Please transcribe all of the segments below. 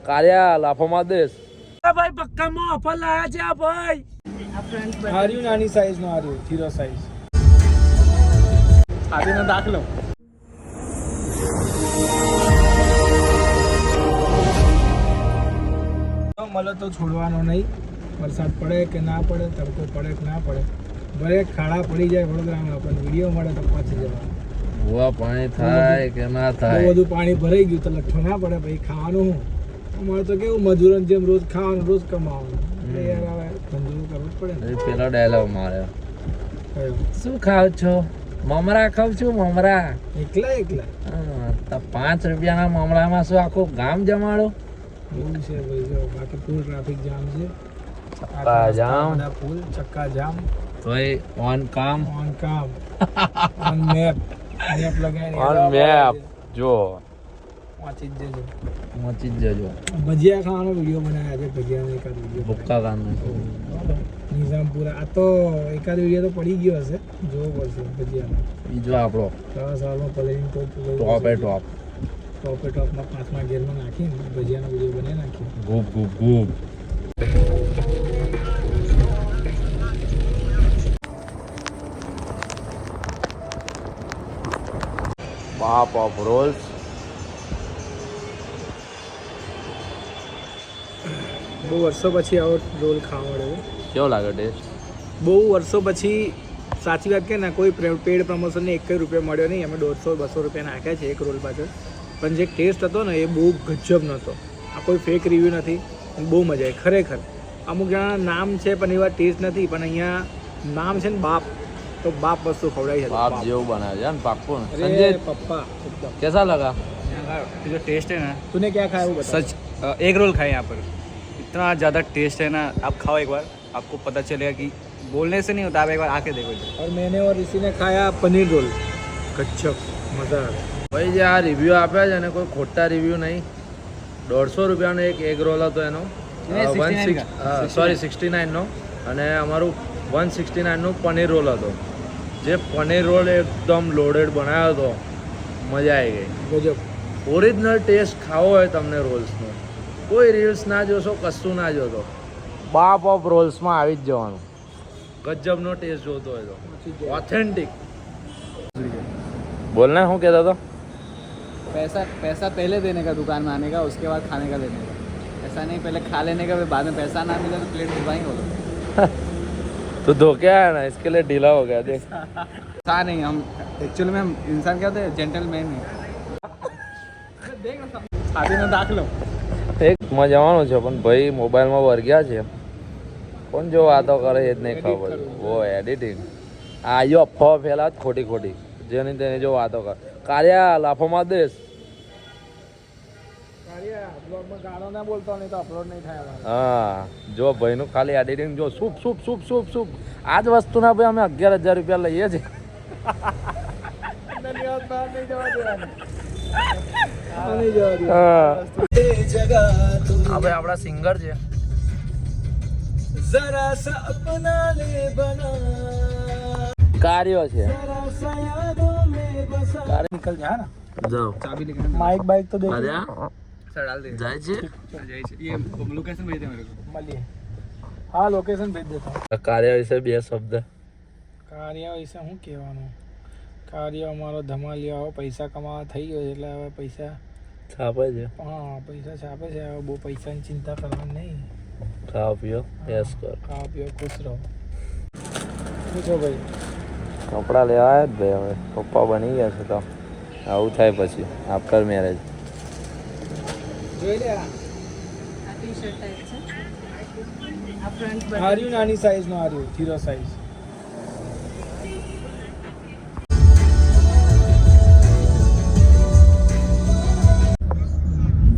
કાર્યા લાફોમાં દેશ ભાઈ પક્કામાં ઓફર લાયા છે આ ભાઈ. આર્યું નાની સાઈઝ નો આર્યું થીરો સાઈઝ આદિનો દાખલો મળે તો છોડવાનો નહીં. વરસાદ પડે કે ના પડે, તડકો પડે કે ના પડે, ભલે ખાડા પડી જાય વડોદરામાં પણ વિડીયો મળે તો પહોંચી જવાનું. ભૂવા પાણી થાય કે ના બહુ થાય. બધું પાણી ભરાઈ ગયું તો લઠ્ઠો ના પડે ભાઈ. ખાવાનું શું અમારે તો કેવું મજૂરન જેમ રોજ ખાવાનું રોજ કમાવાનું એટલે યાર હવે ધંધો કરવું જ પડે ને. પેલો ડાયલોગ માર્યો. કયો? શું ખાવ છો? મમરા ખાવ છું મમરા. એકલા એકલા હા, તો 5 રૂપિયાના મમરામાં શું આખું ગામ જમાડો? એવું છે ભાઈ. જો બાકી ફૂલ ટ્રાફિક જામ છે. ચક્કા જામ. બધા ફૂલ ચક્કા જામ. તોય ઓન કામ ઓન કામ ઓન મેપ લગાવીને ઓન મેપ. જો પહોંચી જ જજો. પહોંચી જ જજો. ભજીયા ખાવાનો વિડીયો બનાવ્યા છે. ભજીયાનો એકાદ વિડીયો ભૂક્કા કામ નિઝામપુરા. આ તો એકાદ વિડીયો તો પડી ગયો હશે, જોવો પડશે ભજીયાનો. બીજો આપણો સાલમાં પલળીને તો ટોપે ટોપ. ટોપે ટોપમાં 5મા ગેરમાં નાખીને ભજીયાનો વિડીયો બનાવી નાખ્યો. ગૂબ ગૂબ ગૂબ. બાપ ઓફ રોલ્સ. બહુ વર્ષો પછી આવો રોલ ખાવા મળ્યો. કેવો લાગે ટેસ્ટ? બહુ વર્ષો પછી સાચી વાત કે ના કોઈ પેડ પ્રમોશનને 1 રૂપિયા મળ્યો નહીં. અમે 150-200 રૂપિયા નાખ્યા છે એક રોલ પાછળ, પણ જે ટેસ્ટ હતો ને એ બહુ ગજબ નહોતો. આ કોઈ ફેક રિવ્યૂ નથી. બહુ મજા આવી ખરેખર. અમુક જણા નામ છે પણ એવા ટેસ્ટ નથી, પણ અહીંયા નામ છે ને બાપ, તો બાપ વસ્તુ ખવડાવી છે. બાપ જેવું બનાવે છે ને પાક્કું. अरे संजय पप्पा एकदम कैसा लगा? जो टेस्ट है ना, तूने क्या खाया वो बता. सच एग रोल खाए यहाँ पर. इतना ज़्यादा टेस्ट है ना, आप खाओ एक बार, आपको पता चलेगा कि बोलने से नहीं होता, आप एक बार आके देखो. और मैंने और ऋषि ने खाया पनीर रोल. गजब मज़ा आ गया. ભાઈ જે આ રિવ્યૂ આપ્યા છે ને કોઈ ખોટા રિવ્યૂ નહીં. 150 રૂપિયાનો એક એગ રોલ હતો એનો, 69 નો, અને અમારું 169 નું પનીર રોલ હતો. જે પનીર રોલ એકદમ લોડેડ બનાવ્યો હતો, મજા આવી ગઈ. गजब. ઓરિજિનલ ટેસ્ટ ખાવો હોય તમને રોલ્સનો, કોઈ રીલ્સ ના જોશો, કશું ના જોશો, બાપ ઓફ રોલ્સમાં આવી જ જવાનું. ગજબનો ટેસ્ટ જોતો હોય તો ઓથેન્ટિક. બોલને શું કહેતો હતો? पैसा पहले देने का दुकान में आने का, उसके बाद खाने का लेने का. ऐसा नहीं पहले खा लेने का, फिर बाद में पैसा ना मिला तो प्लेट घुमाएंगे वो लोग. तो धोखे आया ना, इसके लिए ढीला हो गया. देख था नहीं, हम एक्चुअली में हम इंसान क्या होते हैं, जेंटलमैन है. आदिनो दाखलो. એક મજાવાનું છે પણ ભાઈ મોબાઈલમાં વર્ગ્યા છે. કોણ જો વાતો કરે એ જ નહીં ખબર. ઓ એડિટિંગ આ જો અફવા ફેલાત ખોટી ખોટી, જેની તેની જો વાતો કરે. કાર્યા લાફોમાં દેશ. બ્લોગમાં ગાળો ના બોલતો નહીં તો અપલોડ નહીં થાય. હા જો ભાઈનું ખાલી એડિટિંગ જો. Soup soup soup soup soup. આ જ વસ્તુના ભાઈ અમે 11,000 રૂપિયા લઈએ છીએ. હા ભાઈ આપણા સિંગર છે. जरा सा अपना ले बना, કાર્યો છે. जरा सा यादों में बसा. निकल जा ना. જાઓ चाबी लेके माइक बाइक तो देख. કાર્યા सर डाल दे. જાય છે. ये लोकेशन भेज दे मेरे को. मलिए. हाँ लोकेशन भेज देता हूँ. કાર્ય વિશે બે શબ્દ. કાર્ય વિશે શું કહેવાનું. કાર્ય અમારો ધમાલિયો પૈસા કમાવા થઈ ગયો છે એટલે હવે પૈસા છાપે છે. હા પૈસા છાપે છે. હવે બહુ પૈસાની ચિંતા કરવાની નહીં. ખાઓ પીઓ એસ કર. ખાવા પીઓ ખુશ રહો. શું છો ભાઈ? કપડાં લેવા આવ્યા જ ભાઈ. હવે પપ્પા બની ગયા છે તો આવું થાય પછી આફ્ટર મેરેજ. જોઈ લે. આ ટી-શર્ટ ટાઈપ છે. આ ફ્રન્ટ બટન આર્યું નાની સાઈઝનો આર્યું થીરો સાઈઝ.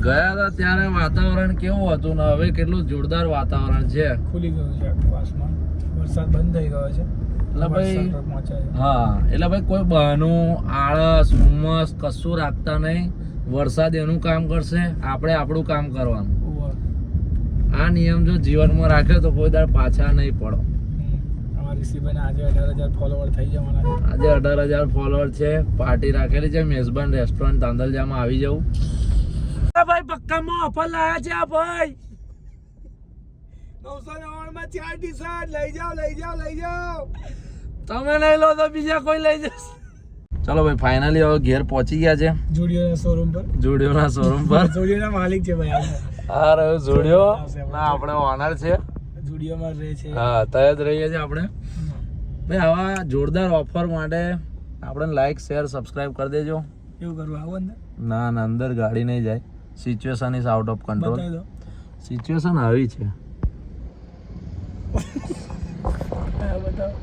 ગયા હતા ત્યારે વાતાવરણ કેવું હતું ને હવે કેટલું જોરદાર વાતાવરણ છે. ખુલી ગયું છે આસમાન. વરસાદ બંધ થઈ ગયો છે એટલે ભાઈ વરસાદ પહોંચે છે. હા એટલે ભાઈ કોઈ બહાનું આળસ હુમસ કશું રાખતા નહીં. વરસાદ એનું કામ કરશે, આપણે આપણું કામ કરવાનું. આ નિયમ જો જીવનમાં રાખ્યો તો કોઈ દાડ પાછા નહીં પડો. અમારા ઋષિભાઈને આજે 18,000 ફોલોવર થઈ જવાના છે. આજે 18,000 ફોલોવર છે. પાર્ટી રાખેલી છે મેઝબાન રેસ્ટોરન્ટ તાંદલજામાં. આવી જવું. ભાઈ પક્કામાં ઓફર લાયા છે આ ભાઈ 999 માં 4 ટી-શર્ટ લઈ જાઓ તમે નહીં લો તો બીજા કોઈ લઈ જશે. ચલો ભાઈ ફાઇનલી હવે ઘેર પહોંચી ગયા છે જુડિયોના શોરૂમ પર. જુડિયોના શોરૂમ પર. જુડિયોના માલિક છે ભાઈ આપણે. આ રહ્યો જુડિયો ના આપણે ઓનર છે. જુડિયોમાં રહે છે. હા તય જ રહીએ છીએ આપણે. ભાઈ આવા જોરદાર ઓફર માટે આપણે લાઈક શેર સબસ્ક્રાઇબ કરી દેજો. એવું કરવું આવો અંદર ના ના અંદર ગાડી નહીં જાય. Situation is out of control. બતાવી દો. સિચ્યુએશન આવી છે. હા, બતાવો.